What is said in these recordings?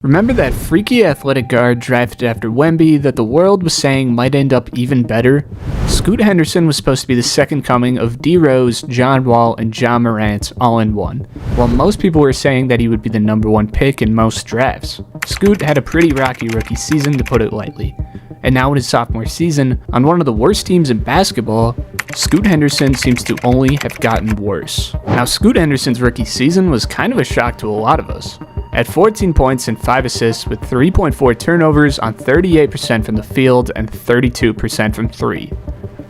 Remember that freaky athletic guard drafted after Wemby that the world was saying might end up even better? Scoot Henderson was supposed to be the second coming of D. Rose, John Wall, and John Morant all in one, while most people were saying that he would be the number one pick in most drafts. Scoot had a pretty rocky rookie season, to put it lightly. And now in his sophomore season, on one of the worst teams in basketball, Scoot Henderson seems to only have gotten worse. Now, Scoot Henderson's rookie season was kind of a shock to a lot of us. At 14 points and 5 assists with 3.4 turnovers on 38% from the field and 32% from 3.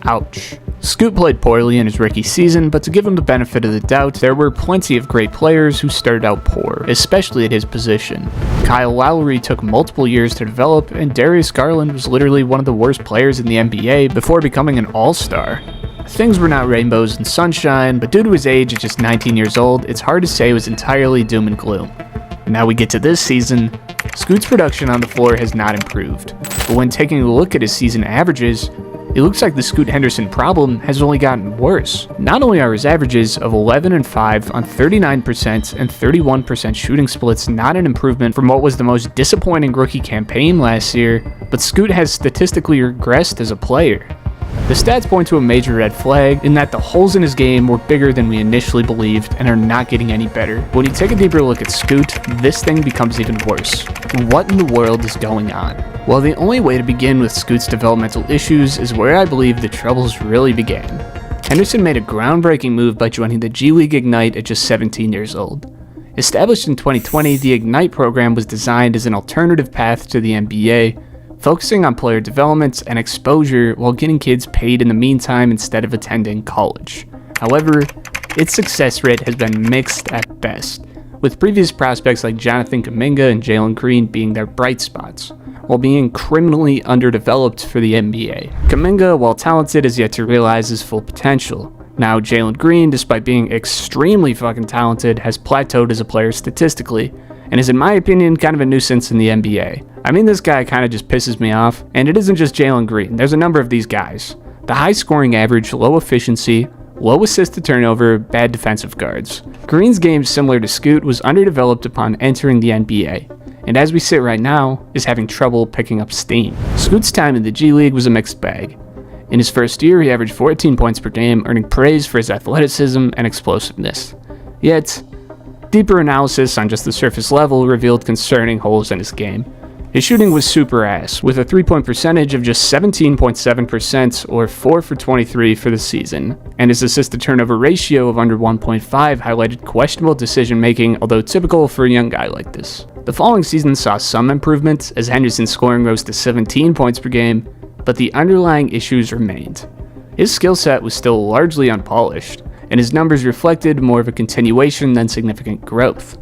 Ouch. Scoot played poorly in his rookie season, but to give him the benefit of the doubt, there were plenty of great players who started out poor, especially at his position. Kyle Lowry took multiple years to develop, and Darius Garland was literally one of the worst players in the NBA before becoming an all-star. Things were not rainbows and sunshine, but due to his age at just 19 years old, it's hard to say it was entirely doom and gloom. Now we get to this season, Scoot's production on the floor has not improved, but when taking a look at his season averages, it looks like the Scoot Henderson problem has only gotten worse. Not only are his averages of 11 and 5 on 39% and 31% shooting splits not an improvement from what was the most disappointing rookie campaign last year, but Scoot has statistically regressed as a player. The stats point to a major red flag in that the holes in his game were bigger than we initially believed and are not getting any better. When you take a deeper look at Scoot, this thing becomes even worse. What in the world is going on? Well, the only way to begin with Scoot's developmental issues is where I believe the troubles really began. Henderson made a groundbreaking move by joining the G League Ignite at just 17 years old. Established in 2020, the Ignite program was designed as an alternative path to the NBA, focusing on player development and exposure while getting kids paid in the meantime instead of attending college. However, its success rate has been mixed at best, with previous prospects like Jonathan Kuminga and Jalen Green being their bright spots, while being criminally underdeveloped for the NBA. Kuminga, while talented, is yet to realize his full potential. Now, Jalen Green, despite being extremely fucking talented, has plateaued as a player statistically, and is in my opinion kind of a nuisance in the NBA. I mean, this guy kind of just pisses me off, and it isn't just Jalen Green, there's a number of these guys. The high scoring average, low efficiency, low assist to turnover, bad defensive guards. Green's game, similar to Scoot, was underdeveloped upon entering the NBA, and as we sit right now, is having trouble picking up steam. Scoot's time in the G League was a mixed bag. In his first year, he averaged 14 points per game, earning praise for his athleticism and explosiveness. Yet, deeper analysis on just the surface level revealed concerning holes in his game. His shooting was super ass, with a 3-point percentage of just 17.7% or 4 for 23 for the season, and his assist-to-turnover ratio of under 1.5 highlighted questionable decision-making, although typical for a young guy like this. The following season saw some improvement, as Henderson's scoring rose to 17 points per game, but the underlying issues remained. His skill set was still largely unpolished, and his numbers reflected more of a continuation than significant growth.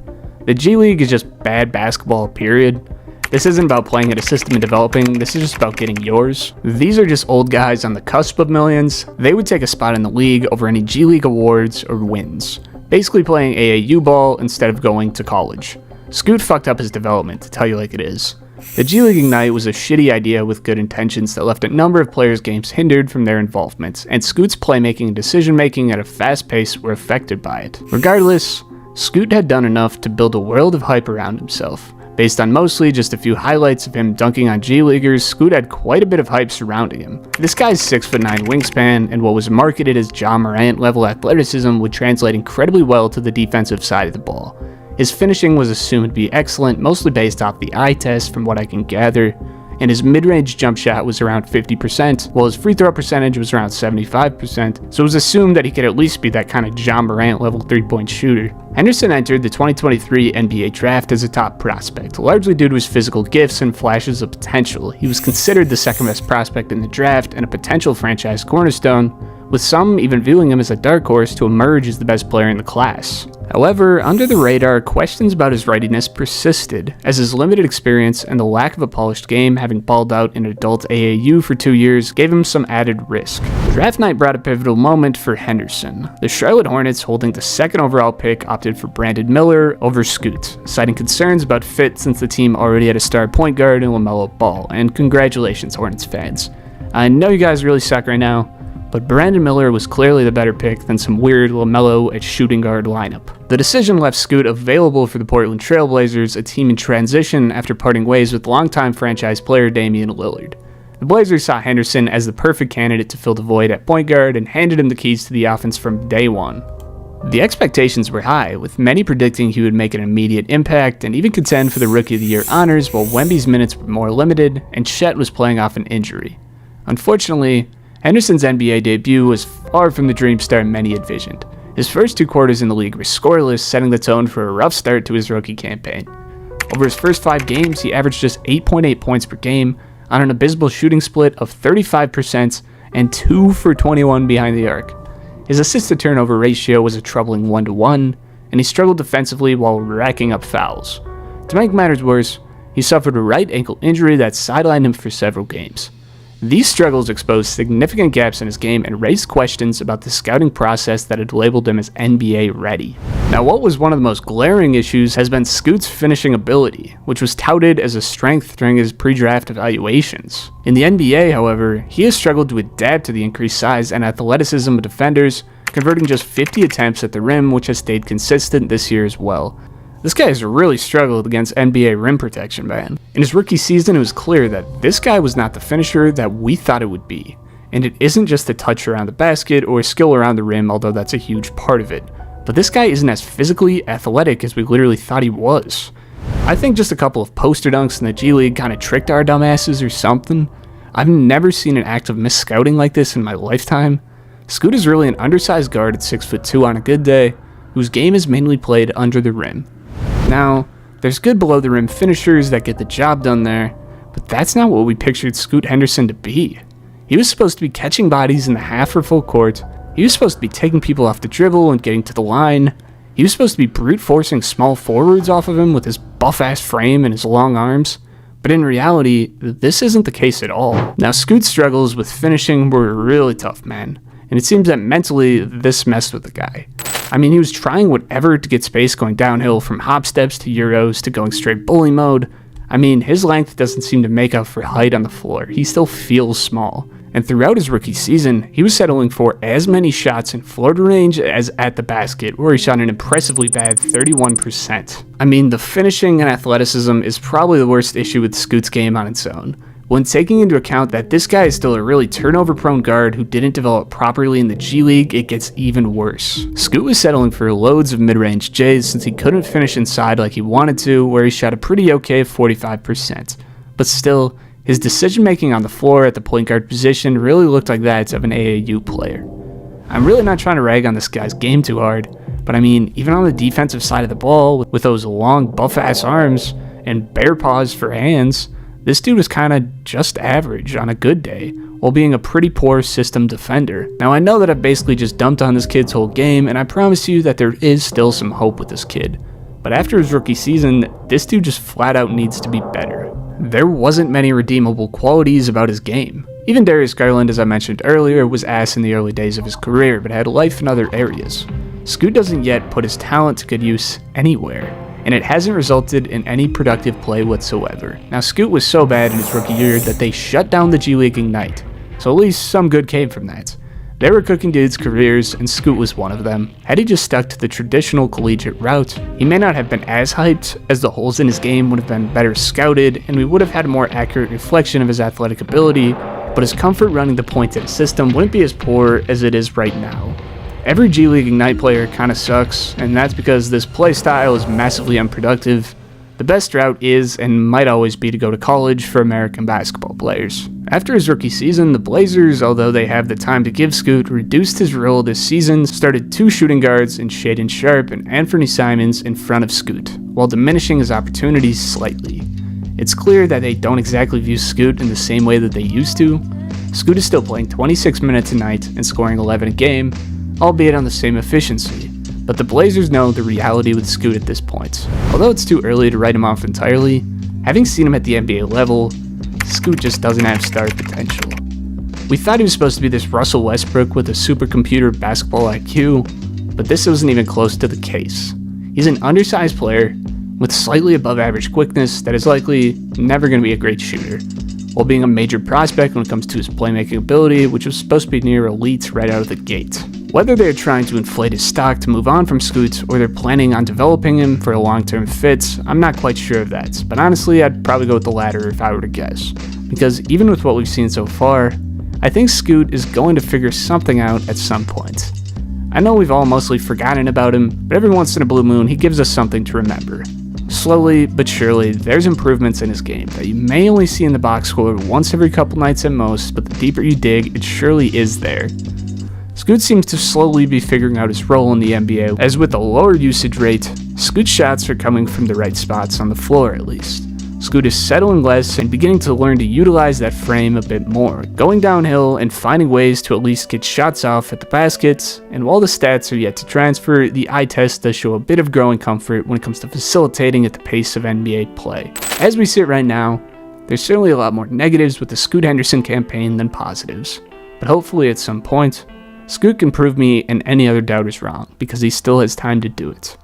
The G League is just bad basketball, period. This isn't about playing at a system and developing, this is just about getting yours. These are just old guys on the cusp of millions. They would take a spot in the league over any G League awards or wins, basically playing AAU ball instead of going to college. Scoot fucked up his development, to tell you like it is. The G League Ignite was a shitty idea with good intentions that left a number of players' games hindered from their involvement, and Scoot's playmaking and decision-making at a fast pace were affected by it. Regardless, Scoot had done enough to build a world of hype around himself. Based on mostly just a few highlights of him dunking on G-Leaguers, Scoot had quite a bit of hype surrounding him. This guy's 6'9" wingspan and what was marketed as John Morant level athleticism would translate incredibly well to the defensive side of the ball. His finishing was assumed to be excellent, mostly based off the eye test from what I can gather, and his mid-range jump shot was around 50%, while his free throw percentage was around 75%, so it was assumed that he could at least be that kind of John Morant level 3-point shooter. Henderson entered the 2023 NBA draft as a top prospect, largely due to his physical gifts and flashes of potential. He was considered the second best prospect in the draft and a potential franchise cornerstone, with some even viewing him as a dark horse to emerge as the best player in the class. However, under the radar, questions about his readiness persisted, as his limited experience and the lack of a polished game, having balled out in adult AAU for 2 years, gave him some added risk. Draft night brought a pivotal moment for Henderson. The Charlotte Hornets, holding the second overall pick, opted for Brandon Miller over Scoot, citing concerns about fit since the team already had a star point guard in LaMelo Ball, and congratulations, Hornets fans. I know you guys really suck right now, but Brandon Miller was clearly the better pick than some weird LaMelo at shooting guard lineup. The decision left Scoot available for the Portland Trail Blazers, a team in transition after parting ways with longtime franchise player Damian Lillard. The Blazers saw Henderson as the perfect candidate to fill the void at point guard and handed him the keys to the offense from day one. The expectations were high, with many predicting he would make an immediate impact and even contend for the Rookie of the Year honors, while Wemby's minutes were more limited and Chet was playing off an injury. Unfortunately, Henderson's NBA debut was far from the dream start many envisioned. His first 2 quarters in the league were scoreless, setting the tone for a rough start to his rookie campaign. Over his first 5 games, he averaged just 8.8 points per game on an abysmal shooting split of 35% and 2 for 21 behind the arc. His assist-to-turnover ratio was a troubling 1-to-1, and he struggled defensively while racking up fouls. To make matters worse, he suffered a right ankle injury that sidelined him for several games. These struggles exposed significant gaps in his game and raised questions about the scouting process that had labeled him as NBA ready. Now, what was one of the most glaring issues has been Scoot's finishing ability, which was touted as a strength during his pre-draft evaluations. In the NBA, however, he has struggled to adapt to the increased size and athleticism of defenders, converting just 50 attempts at the rim, which has stayed consistent this year as well. This guy has really struggled against NBA rim protection, man. In his rookie season, it was clear that this guy was not the finisher that we thought it would be. And it isn't just a touch around the basket or skill around the rim, although that's a huge part of it. But this guy isn't as physically athletic as we literally thought he was. I think just a couple of poster dunks in the G League kind of tricked our dumbasses or something. I've never seen an act of mis-scouting like this in my lifetime. Scoot is really an undersized guard at 6'2" on a good day, whose game is mainly played under the rim. Now, there's good below-the-rim finishers that get the job done there, but that's not what we pictured Scoot Henderson to be. He was supposed to be catching bodies in the half or full court, he was supposed to be taking people off the dribble and getting to the line, he was supposed to be brute-forcing small forwards off of him with his buff-ass frame and his long arms, but in reality, this isn't the case at all. Now, Scoot's struggles with finishing were really tough, man, and it seems that mentally, this messed with the guy. I mean, he was trying whatever to get space going downhill, from hop steps to euros to going straight bully mode. I mean, his length doesn't seem to make up for height on the floor. He still feels small. And throughout his rookie season, he was settling for as many shots in floater range as at the basket, where he shot an impressively bad 31%. I mean, the finishing and athleticism is probably the worst issue with Scoot's game on its own. When taking into account that this guy is still a really turnover-prone guard who didn't develop properly in the G League, it gets even worse. Scoot was settling for loads of mid-range J's since he couldn't finish inside like he wanted to, where he shot a pretty okay 45%. But still, his decision-making on the floor at the point guard position really looked like that of an AAU player. I'm really not trying to rag on this guy's game too hard, but I mean, even on the defensive side of the ball, with those long buff-ass arms and bear paws for hands, this dude was kind of just average on a good day, while being a pretty poor system defender. Now, I know that I've basically just dumped on this kid's whole game, and I promise you that there is still some hope with this kid. But after his rookie season, this dude just flat out needs to be better. There wasn't many redeemable qualities about his game. Even Darius Garland, as I mentioned earlier, was ass in the early days of his career, but had life in other areas. Scoot doesn't yet put his talent to good use anywhere, and it hasn't resulted in any productive play whatsoever. Now, Scoot was so bad in his rookie year that they shut down the G League Ignite, so at least some good came from that. They were cooking dudes' careers, and Scoot was one of them. Had he just stuck to the traditional collegiate route, he may not have been as hyped, as the holes in his game would have been better scouted, and we would have had a more accurate reflection of his athletic ability, but his comfort running the point in a system wouldn't be as poor as it is right now. Every G League Ignite player kinda sucks, and that's because this play style is massively unproductive. The best route is, and might always be, to go to college for American basketball players. After his rookie season, the Blazers, although they have the time to give Scoot, reduced his role this season, started 2 shooting guards in Shaedon Sharpe and Anthony Simons in front of Scoot, while diminishing his opportunities slightly. It's clear that they don't exactly view Scoot in the same way that they used to. Scoot is still playing 26 minutes a night and scoring 11 a game, albeit on the same efficiency, but the Blazers know the reality with Scoot at this point. Although it's too early to write him off entirely, having seen him at the NBA level, Scoot just doesn't have star potential. We thought he was supposed to be this Russell Westbrook with a supercomputer basketball IQ, but this wasn't even close to the case. He's an undersized player with slightly above average quickness that is likely never going to be a great shooter. while being a major prospect when it comes to his playmaking ability, which was supposed to be near elite right out of the gate. Whether they're trying to inflate his stock to move on from Scoot, or they're planning on developing him for a long-term fit, I'm not quite sure of that, but honestly I'd probably go with the latter if I were to guess. Because even with what we've seen so far, I think Scoot is going to figure something out at some point. I know we've all mostly forgotten about him, but every once in a blue moon he gives us something to remember. Slowly but surely, there's improvements in his game that you may only see in the box score once every couple nights at most, but the deeper you dig, it surely is there. Scoot seems to slowly be figuring out his role in the NBA, as with a lower usage rate, Scoot's shots are coming from the right spots on the floor at least. Scoot is settling less and beginning to learn to utilize that frame a bit more, going downhill and finding ways to at least get shots off at the baskets, and while the stats are yet to transfer, the eye test does show a bit of growing comfort when it comes to facilitating at the pace of NBA play. As we sit right now, there's certainly a lot more negatives with the Scoot Henderson campaign than positives, but hopefully at some point, Scoot can prove me and any other doubters wrong, because he still has time to do it.